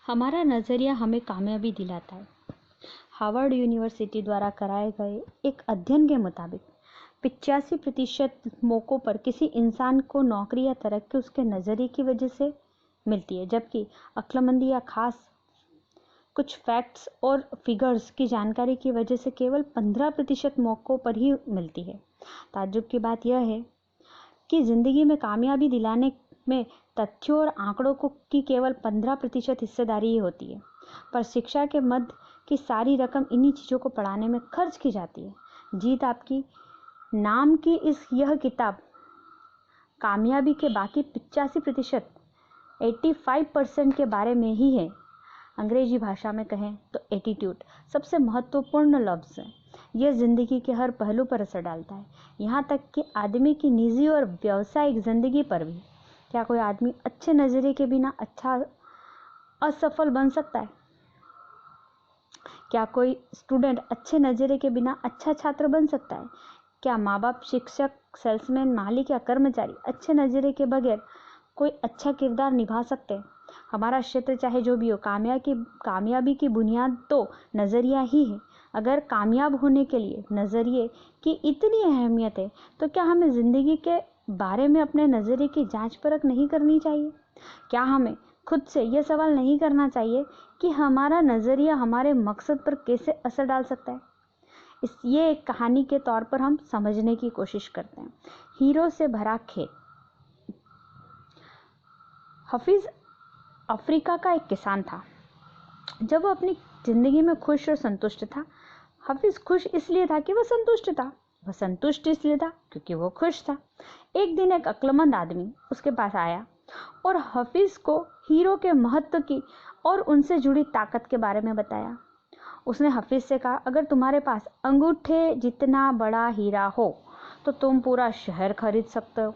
हमारा नज़रिया हमें कामयाबी दिलाता है। हार्वर्ड यूनिवर्सिटी द्वारा कराए गए एक अध्ययन के मुताबिक 85% मौक़ों पर किसी इंसान को नौकरी या तरक्की उसके नज़रिए की वजह से मिलती है, जबकि अक्लमंदी या खास कुछ फैक्ट्स और फिगर्स की जानकारी की वजह से केवल 15% मौक़ों पर ही मिलती है। ताज्जुब की बात यह है कि ज़िंदगी में कामयाबी दिलाने में तथ्यों और आंकड़ों की केवल 15% हिस्सेदारी ही होती है, पर शिक्षा के मद की सारी रकम इन्हीं चीज़ों को पढ़ाने में खर्च की जाती है। जीत आपकी नाम की यह किताब कामयाबी के बाकी 85% 85% के बारे में ही है। अंग्रेजी भाषा में कहें तो एटीट्यूड सबसे महत्वपूर्ण लफ्ज़ है। यह ज़िंदगी के हर पहलू पर असर डालता है, यहाँ तक कि आदमी की निजी और व्यावसायिक ज़िंदगी पर भी। क्या कोई आदमी अच्छे नज़रिए के बिना असफल बन सकता है? क्या कोई स्टूडेंट अच्छे नज़रिए के बिना अच्छा छात्र बन सकता है? क्या माँ बाप, शिक्षक, सेल्समैन, मालिक या कर्मचारी अच्छे नज़रिए के बगैर कोई अच्छा किरदार निभा सकते हैं? हमारा क्षेत्र चाहे जो भी हो, कामयाबी की बुनियाद तो नज़रिया ही है। अगर कामयाब होने के लिए नज़रिए की इतनी अहमियत है, तो क्या हमें ज़िंदगी के बारे में अपने नज़रिए की जांच परख नहीं करनी चाहिए? क्या हमें खुद से यह सवाल नहीं करना चाहिए कि हमारा नज़रिया हमारे मकसद पर कैसे असर डाल सकता है? ये एक कहानी के तौर पर हम समझने की कोशिश करते हैं। हीरो से भरा खेत। हफीज़ अफ्रीका का एक किसान था। जब वो अपनी ज़िंदगी में खुश और संतुष्ट था। हफीज़ खुश इसलिए था कि वह संतुष्ट था। वह संतुष्ट इसलिए था क्योंकि वो खुश था। एक दिन एक अक्लमंद आदमी उसके पास आया और हफीज़ को हीरो के महत्व की और उनसे जुड़ी ताकत के बारे में बताया। उसने हफीज़ से कहा, अगर तुम्हारे पास अंगूठे जितना बड़ा हीरा हो तो तुम पूरा शहर खरीद सकते हो।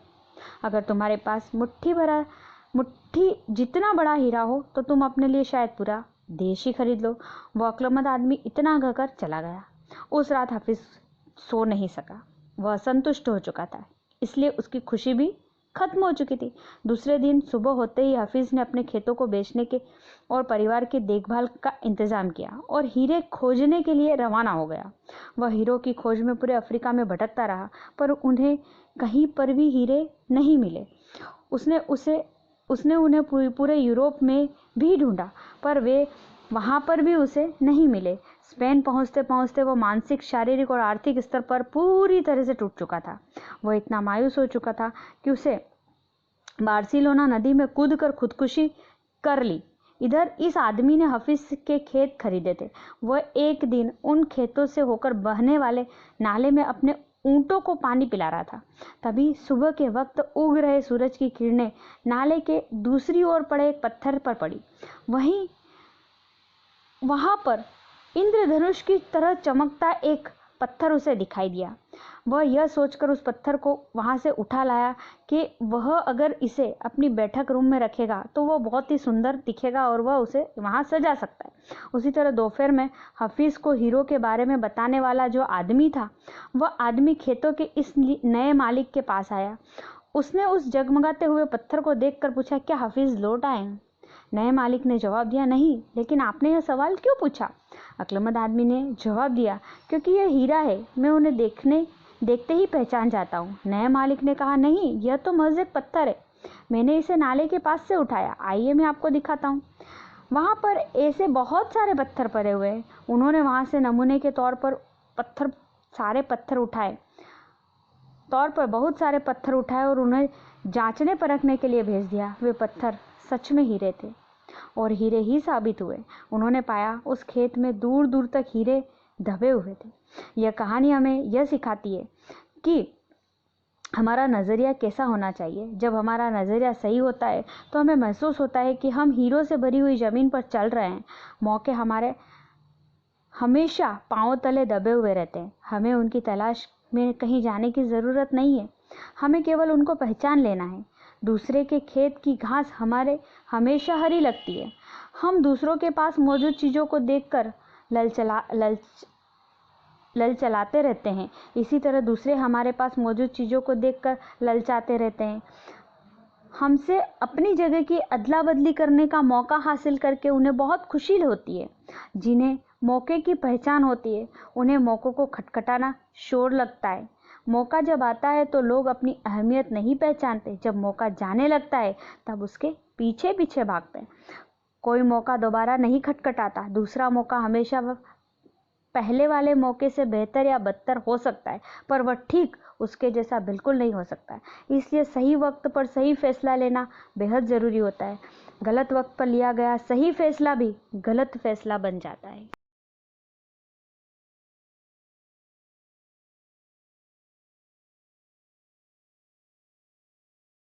अगर तुम्हारे पास मुट्ठी जितना बड़ा हीरा हो तो तुम अपने लिए शायद पूरा देश ही खरीद लो। वो अक्लमंद आदमी इतना कहकर चला गया। उस रात हफीज़ सो नहीं सका। वह संतुष्ट हो चुका था, इसलिए उसकी खुशी भी खत्म हो चुकी थी। दूसरे दिन सुबह होते ही हफीज़ ने अपने खेतों को बेचने के और परिवार की देखभाल का इंतजाम किया और हीरे खोजने के लिए रवाना हो गया। वह हीरो की खोज में पूरे अफ्रीका में भटकता रहा, पर उन्हें कहीं पर भी हीरे नहीं मिले। उसने उन्हें पूरे यूरोप में भी ढूंढा, पर वे वहाँ पर भी उसे नहीं मिले। स्पेन पहुँचते पहुँचते वो मानसिक, शारीरिक और आर्थिक स्तर पर पूरी तरह से टूट चुका था। वह इतना मायूस हो चुका था कि उसे बार्सिलोना नदी में कूदकर खुदकुशी कर ली। इधर इस आदमी ने हफीज़ के खेत खरीदे थे। वह एक दिन उन खेतों से होकर बहने वाले नाले में अपने ऊँटों को पानी पिला रहा था। तभी सुबह के वक्त उग रहे सूरज की किरणें नाले के दूसरी ओर पड़े एक पत्थर पर पड़ी। वहां पर इंद्रधनुष की तरह चमकता एक पत्थर उसे दिखाई दिया। वह यह सोचकर उस पत्थर को वहां से उठा लाया कि वह अगर इसे अपनी बैठक रूम में रखेगा तो वह बहुत ही सुंदर दिखेगा और वह उसे वहां सजा सकता है। उसी तरह दोपहर में हफीज़ को हीरो के बारे में बताने वाला जो आदमी था, वह आदमी खेतों के इस नए मालिक के पास आया। उसने उस जगमगाते हुए पत्थर को देखकर पूछा, क्या हफीज़ लौट आए हैं? नए मालिक ने जवाब दिया, नहीं, लेकिन आपने यह सवाल क्यों पूछा? अक्लमंद आदमी ने जवाब दिया, क्योंकि यह हीरा है, मैं उन्हें देखते ही पहचान जाता हूँ। नए मालिक ने कहा, नहीं, यह तो महज एक पत्थर है, मैंने इसे नाले के पास से उठाया, आइए मैं आपको दिखाता हूँ। वहाँ पर ऐसे बहुत सारे पत्थर पड़े हुए हैं। उन्होंने वहाँ से नमूने के तौर पर बहुत सारे पत्थर उठाए और उन्हें जांचने परखने के लिए भेज दिया। वे पत्थर सच में हीरे थे और हीरे ही साबित हुए। उन्होंने पाया उस खेत में दूर दूर तक हीरे दबे हुए थे। यह कहानी हमें यह सिखाती है कि हमारा नज़रिया कैसा होना चाहिए। जब हमारा नज़रिया सही होता है तो हमें महसूस होता है कि हम हीरो से भरी हुई ज़मीन पर चल रहे हैं। मौके हमारे हमेशा पांव तले दबे हुए रहते हैं। हमें उनकी तलाश में कहीं जाने की ज़रूरत नहीं है, हमें केवल उनको पहचान लेना है। दूसरे के खेत की घास हमारे हमेशा हरी लगती है। हम दूसरों के पास मौजूद चीज़ों को देखकर ललचलाते रहते हैं, इसी तरह दूसरे हमारे पास मौजूद चीज़ों को देखकर ललचाते रहते हैं। हमसे अपनी जगह की अदला बदली करने का मौका हासिल करके उन्हें बहुत खुशी होती है। जिन्हें मौके की पहचान होती है, उन्हें मौक़ों को खटखटाना शोर लगता है। मौका जब आता है तो लोग अपनी अहमियत नहीं पहचानते। जब मौका जाने लगता है तब उसके पीछे पीछे भागते हैं। कोई मौका दोबारा नहीं खटखटाता। दूसरा मौका हमेशा पहले वाले मौके से बेहतर या बदतर हो सकता है, पर वह ठीक उसके जैसा बिल्कुल नहीं हो सकता है। इसलिए सही वक्त पर सही फैसला लेना बेहद ज़रूरी होता है। गलत वक्त पर लिया गया सही फैसला भी गलत फैसला बन जाता है।